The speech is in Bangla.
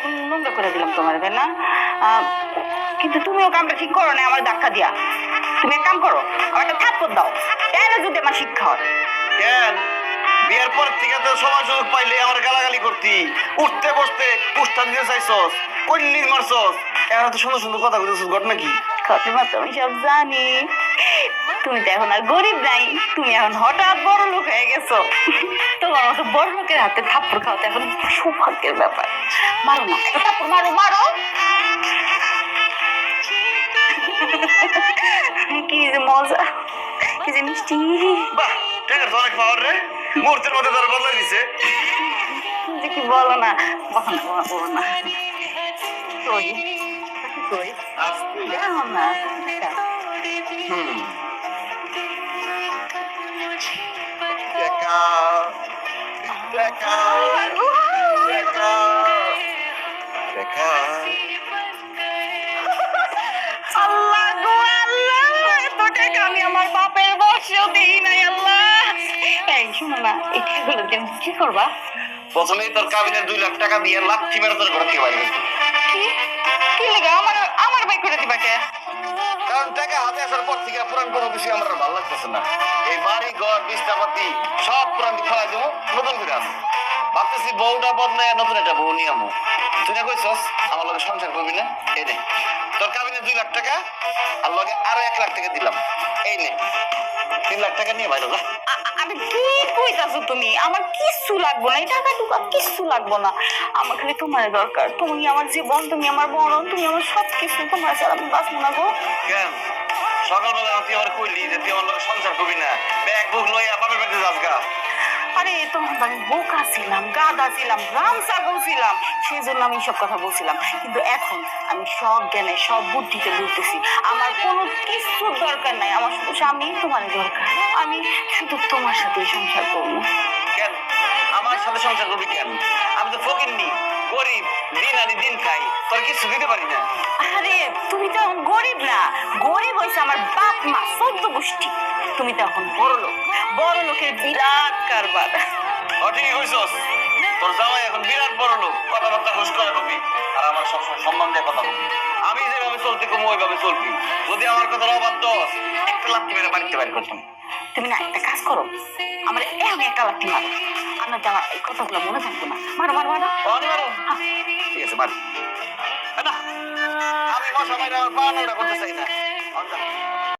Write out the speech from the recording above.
একদম নোংরা করে দিলাম তোমার, তাই না? আহ, কিন্তু তুমিও কামটা ঠিক করো না আমার ধাক্কা দিয়া। তুমি এক কাম করো, আমার একটা থাপ্পড় দাও, তাহলে যদি আমার শিক্ষা হয়। কেন বিয়ের পর থেকে তো সময় সুযোগ পাইলে আমার গালাগালি করতি, উঠতে বসতে পুষ্ঠান দিতে চাইছস, কল্লি মারছস, এখন তো সুন্দর সুন্দর কথা বলছিস, ঘটনা কি? ঘটনা তো আমি সব জানি। তুমি তো এখন আর গরিব নাই, তুমি এখন হঠাৎ বড় লোক হয়ে গেছো। তোমার মতো বড় লোকের হাতে থাপ্পড় খাওয়া তো এখন সৌভাগ্যের ব্যাপার। মারো না, একটা থাপ্পড় মারো মারো। কি যে মজা, কি যে মিষ্টি। বাহ, টাকার তো অনেক পাওয়ার রে, মুহূর্তের মধ্যে তোর বদলে দিছে। যে কি বলো না, বলো না বলো না। কই কই দেখো না। হুম, টাকা টাকা টাকা টাকা। আল্লাহ গো আল্লাহ, এত টাকা আমি আমার বাপের বসেও দিই নাই আল্লাহ। এই শোনো না, এই টাকাগুলো দিয়ে তুমি কি করবা? প্রথমেই তোর কাবিনের 2 লাখ টাকা দিয়ে লাথি মেরে তোর ঘর থেকে বাইরে করবি। কি কি লেগে আমার আমার বাই করে দিবা কে? কারণ টাকা হাতে আসার পর থেকে পুরান কোনো বিষয় আমার আর ভালো লাগতেছে না। এই বাড়ি ঘর বিস্তাপাতি সব পুরান দিয়ে ফেলাই দেবো, নতুন করে আনবো। ভাবতেছি বউটা বদলায় নতুন একটা বউ নিয়ে আমো। তুই না কইছস আমার লগে সংসার করবি না? এই নে তোর কাবিনে 2 লাখ টাকা, আর লগে আরো 1 লাখ টাকা দিলাম। এই নে 3 লাখ টাকা নিয়ে বাইরে যা। আমি কি কইতাছো তুমি? আমার কিচ্ছু লাগবো না, এই টাকা টুকা কিচ্ছু লাগবো না। আমার খালি তোমার দরকার। তুমি আমার জীবন, তুমি আমার মরণ, তুমি আমার সবকিছু। তোমার ছাড়া আমি বাঁচবো না গো। কেন সকালবেলা তুই আমার কইলি যে তুই আমার লগে সংসার করবি না, ব্যাগ বুক লইয়া বাপের বাড়িতে যাস গা? আরে তখন তো আমি বোকা ছিলাম, গাধা ছিলাম, রাম ছাগল ছিলাম, সেই জন্য আমি সব কথা বলছিলাম। কিন্তু এখন আমি সব জ্ঞানে সব বুদ্ধিতে বুঝতেছি আমার কোনো কিছুর দরকার নাই। আমার শুধু স্বামী তোমার দরকার। আমি শুধু তোমার সাথে সংসার করবো। কেন আমার সাথে সংসার করবি কেন? আমি তো ফকিন্নি, গরিব, দিন আনি দিন খাই, তোর কিছু দিতে পারি না। আরে তুমি তো এখন গরিব না, গরিব হয়েছে আমার বাপ মা 14 গোষ্ঠী। তুমি তো এখন বড় লোক, বড় লোকের বিরাট কারবার। ঠিকই কইছস, তোর জামাই এখন বিরাট বড় লোক, কথাবার্তা হুশ করে কবি, আর আমার সবসময় সম্মান দিয়ে কথা বলবি। আমি যেভাবে চলতে কমু ওইভাবে চলবি। যদি আমার কথার অবাধ্য হস, একটা লাথি মেরে বাড়িতে বাইর করতাম। তুমি না একটা কাজ করো, আমার এখন একটা লাঠি মারো, আমার তো আমার এই কথাগুলো মনে থাকবো না। মারো মারো মারো। অনি মারো, ঠিক আছে মার। না, আমি মশা মাইরা আমার পা নোংরা করতে চাই না।